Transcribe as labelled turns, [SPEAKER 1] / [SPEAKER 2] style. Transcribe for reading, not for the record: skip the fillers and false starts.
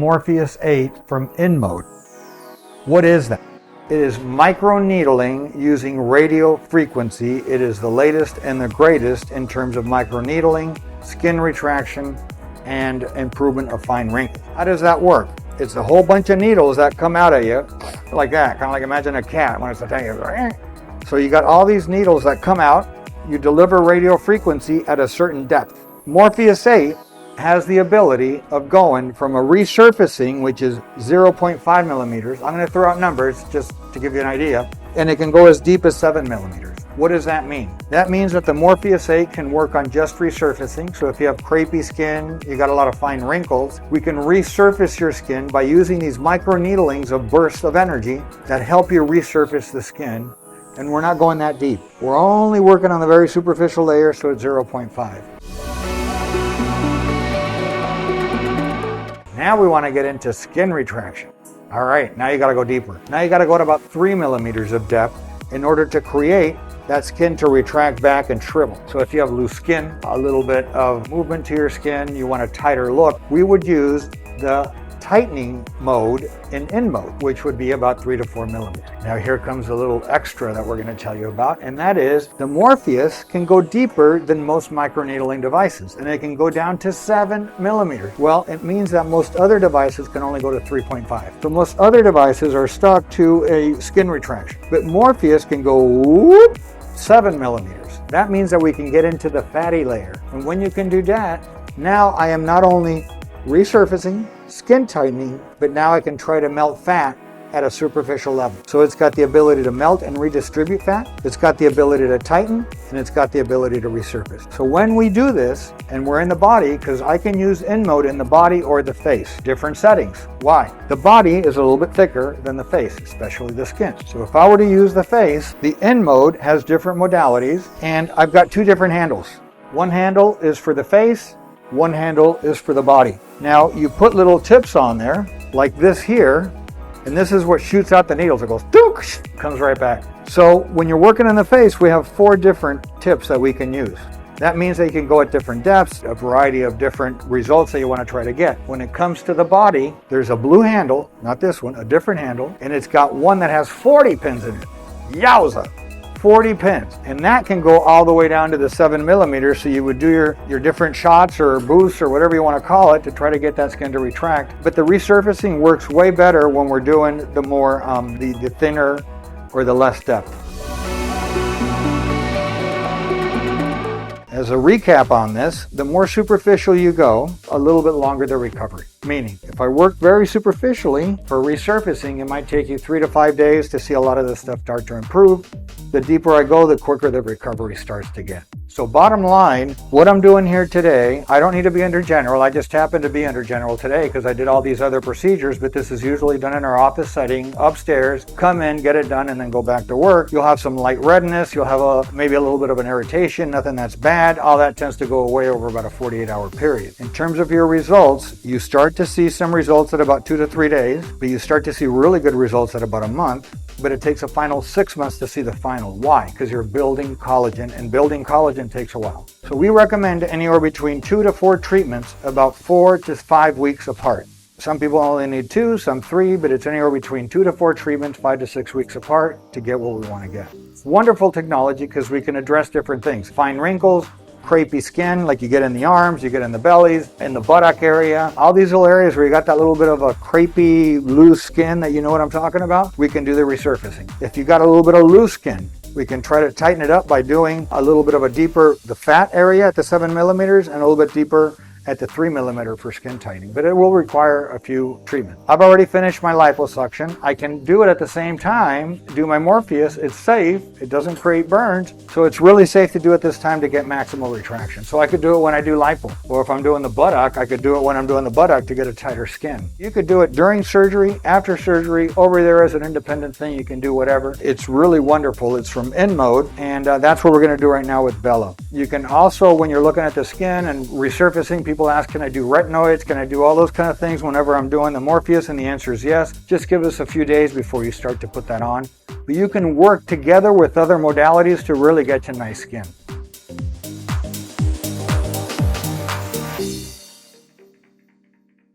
[SPEAKER 1] Morpheus8 from Inmode. What is that? It is microneedling using radio frequency. It is the latest and the greatest in terms of microneedling, skin retraction, and improvement of fine wrinkles. How does that work? It's a whole bunch of needles that come out at you like that, kind of like imagine a cat when it's attacking you. So you got all these needles that come out. You deliver radio frequency at a certain depth. Morpheus8 has the ability of going from a resurfacing, which is 0.5 millimeters. I'm going to throw out numbers just to give you an idea. And it can go as deep as 7 millimeters. What does that mean? That means that the Morpheus8 can work on just resurfacing. So if you have crepey skin, you got a lot of fine wrinkles, we can resurface your skin by using these microneedlings of bursts of energy that help you resurface the skin. And we're not going that deep. We're only working on the very superficial layer, so it's 0.5. Now we want to get into skin retraction. All right, now you got to go deeper. Now you got to go to about 3 millimeters of depth in order to create that skin to retract back and shrivel. So if you have loose skin, a little bit of movement to your skin, you want a tighter look, we would use the tightening mode in Inmode, which would be about 3 to 4 millimeters. Now here comes a little extra that we're going to tell you about, and that is the Morpheus can go deeper than most microneedling devices, and it can go down to 7 millimeters. Well, it means that most other devices can only go to 3.5. So most other devices are stuck to a skin retraction, but Morpheus can go whoop, 7 millimeters. That means that we can get into the fatty layer, and when you can do that, now I am not only resurfacing, skin tightening, but now I can try to melt fat at a superficial level. So it's got the ability to melt and redistribute fat, it's got the ability to tighten, and it's got the ability to resurface. So when we do this, and we're in the body, because I can use Inmode in the body or the face, different settings. Why? The body is a little bit thicker than the face, especially the skin. So if I were to use the face, the Inmode has different modalities, and I've got 2 different handles. One handle is for the face, one handle is for the body. Now you put little tips on there like this here, and this is what shoots out the needles. It goes doosh, comes right back. So when you're working in the face, we have 4 different tips that we can use. That means that you can go at different depths, a variety of different results that you want to try to get. When it comes to the body, there's a blue handle, not this one, a different handle, and it's got one that has 40 pins in it. Yowza! 40 pins, and that can go all the way down to the 7 millimeters. So you would do your different shots or boosts or whatever you want to call it to try to get that skin to retract. But the resurfacing works way better when we're doing the more the thinner or the less depth. As a recap on this, the more superficial you go, a little bit longer the recovery. Meaning, if I work very superficially for resurfacing, it might take you 3 to 5 days to see a lot of this stuff start to improve. The deeper I go, the quicker the recovery starts to get. So bottom line, what I'm doing here today, I don't need to be under general. I just happen to be under general today because I did all these other procedures, but this is usually done in our office setting, upstairs. Come in, get it done, and then go back to work. You'll have some light redness. You'll have maybe a little bit of an irritation, nothing that's bad. All that tends to go away over about a 48-hour period. In terms of your results, you start to see some results at about 2 to 3 days, but you start to see really good results at about a month. But it takes a final 6 months to see the final. Why? Because you're building collagen, and building collagen takes a while. So we recommend anywhere between 2 to 4 treatments, about 4 to 5 weeks apart. Some people only need 2, some 3, but it's anywhere between 2 to 4 treatments, 5 to 6 weeks apart to get what we want to get. Wonderful technology because we can address different things. Fine wrinkles, crepey skin like you get in the arms, you get in the bellies, in the buttock area, all these little areas where you got that little bit of a crepey loose skin that you know what I'm talking about, we can do the resurfacing. If you got a little bit of loose skin, we can try to tighten it up by doing a little bit of a deeper, the fat area at the 7 millimeters and a little bit deeper at the 3 millimeter for skin tightening, but it will require a few treatments. I've already finished my liposuction. I can do it at the same time, do my Morpheus. It's safe, it doesn't create burns, so it's really safe to do it this time to get maximal retraction. So I could do it when I do lipo, or if I'm doing the buttock, I could do it when I'm doing the buttock to get a tighter skin. You could do it during surgery, after surgery, over there as an independent thing, you can do whatever. It's really wonderful. It's from Inmode, and that's what we're gonna do right now with Bella. You can also, when you're looking at the skin and resurfacing, people ask, can I do retinoids? Can I do all those kind of things whenever I'm doing the Morpheus? And the answer is yes. Just give us a few days before you start to put that on. But you can work together with other modalities to really get you nice skin.